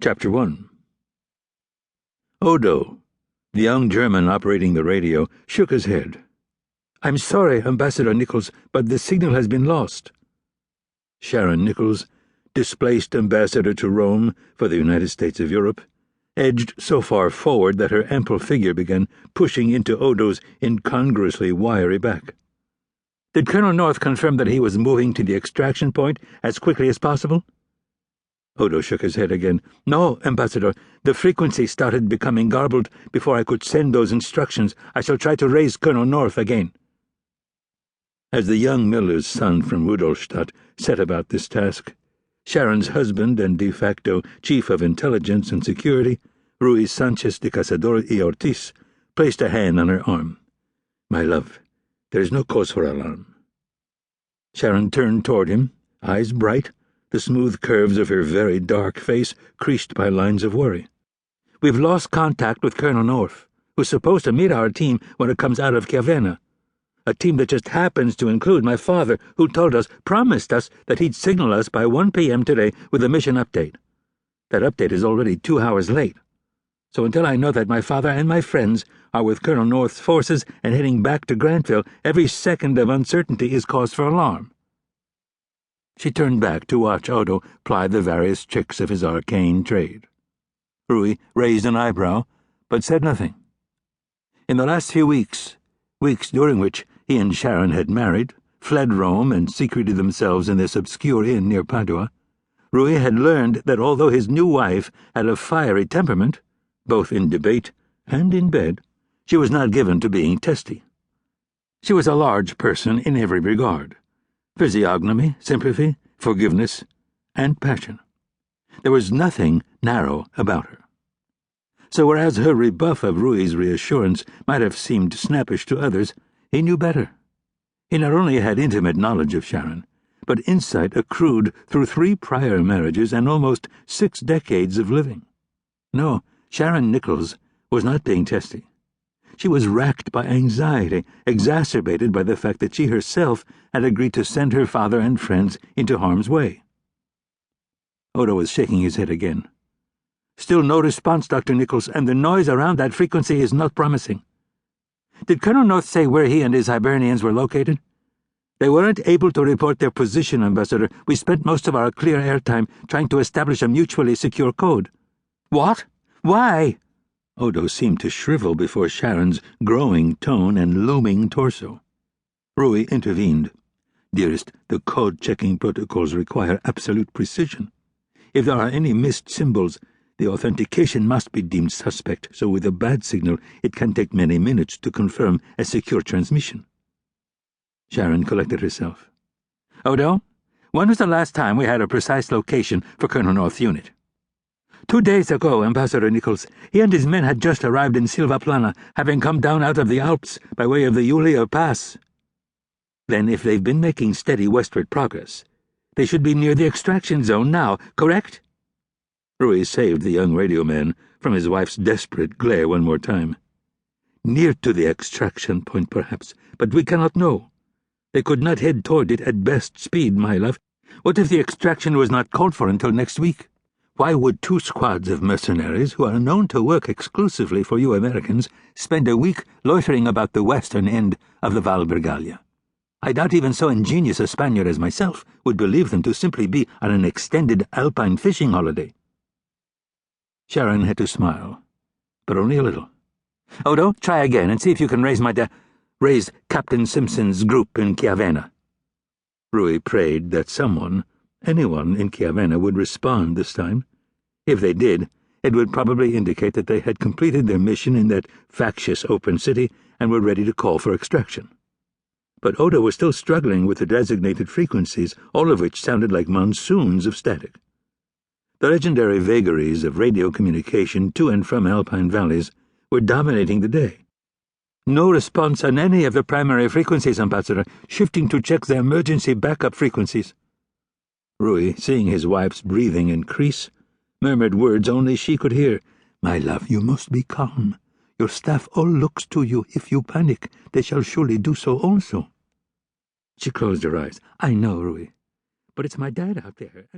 Chapter 1. Odo, the young German operating the radio, shook his head. "I'm sorry, Ambassador Nichols, but the signal has been lost." Sharon Nichols, displaced ambassador to Rome for the United States of Europe, edged so far forward that her ample figure began pushing into Odo's incongruously wiry back. "Did Colonel North confirm that he was moving to the extraction point as quickly as possible?" Odo shook his head again. "No, Ambassador. The frequency started becoming garbled before I could send those instructions. I shall try to raise Colonel North again." As the young miller's son from Rudolstadt set about this task, Sharon's husband and de facto chief of intelligence and security, Ruiz Sanchez de Cazador y Ortiz, placed a hand on her arm. "My love, there is no cause for alarm." Sharon turned toward him, eyes bright, the smooth curves of her very dark face creased by lines of worry. "We've lost contact with Colonel North, who's supposed to meet our team when it comes out of Giovanna. A team that just happens to include my father, who promised us that he'd signal us by 1 p.m. today with a mission update. That update is already 2 hours late. So until I know that my father and my friends are with Colonel North's forces and heading back to Grantville, every second of uncertainty is cause for alarm." She turned back to watch Odo ply the various tricks of his arcane trade. Rui raised an eyebrow, but said nothing. In the last few weeks during which he and Sharon had married, fled Rome, and secreted themselves in this obscure inn near Padua, Rui had learned that although his new wife had a fiery temperament, both in debate and in bed, she was not given to being testy. She was a large person in every regard: physiognomy, sympathy, forgiveness, and passion. There was nothing narrow about her. So whereas her rebuff of Rui's reassurance might have seemed snappish to others, he knew better. He not only had intimate knowledge of Sharon, but insight accrued through 3 prior marriages and almost 6 decades of living. No, Sharon Nichols was not being testy. She was racked by anxiety, exacerbated by the fact that she herself had agreed to send her father and friends into harm's way. Odo was shaking his head again. "Still no response, Dr. Nichols, and the noise around that frequency is not promising." "Did Colonel North say where he and his Hibernians were located?" "They weren't able to report their position, Ambassador. We spent most of our clear airtime trying to establish a mutually secure code." "What? Why?" Odo seemed to shrivel before Sharon's growing tone and looming torso. Rui intervened. "Dearest, the code-checking protocols require absolute precision. If there are any missed symbols, the authentication must be deemed suspect, so with a bad signal it can take many minutes to confirm a secure transmission." Sharon collected herself. "Odo, when was the last time we had a precise location for Colonel North's unit?" 2 days ago, Ambassador Nichols. He and his men had just arrived in Silvaplana, having come down out of the Alps by way of the Julia Pass." "Then if they've been making steady westward progress, they should be near the extraction zone now, correct?" Rui saved the young radio man from his wife's desperate glare one more time. "Near to the extraction point, perhaps, but we cannot know. They could not head toward it at best speed, my love. What if the extraction was not called for until next week? Why would 2 squads of mercenaries, who are known to work exclusively for you Americans, spend a week loitering about the western end of the Val Bergaglia? I doubt even so ingenious a Spaniard as myself would believe them to simply be on an extended alpine fishing holiday." Sharon had to smile, but only a little. "Odo, try again and see if you can raise Captain Simpson's group in Giovanna." Rui prayed that anyone in Giovanna would respond this time. If they did, it would probably indicate that they had completed their mission in that factious open city and were ready to call for extraction. But Odo was still struggling with the designated frequencies, all of which sounded like monsoons of static. The legendary vagaries of radio communication to and from Alpine valleys were dominating the day. "No response on any of the primary frequencies, Ambassador. Shifting to check the emergency backup frequencies." Rui, seeing his wife's breathing increase, murmured words only she could hear. "My love, you must be calm. Your staff all looks to you. If you panic, they shall surely do so also." She closed her eyes. "I know, Rui, but it's my dad out there."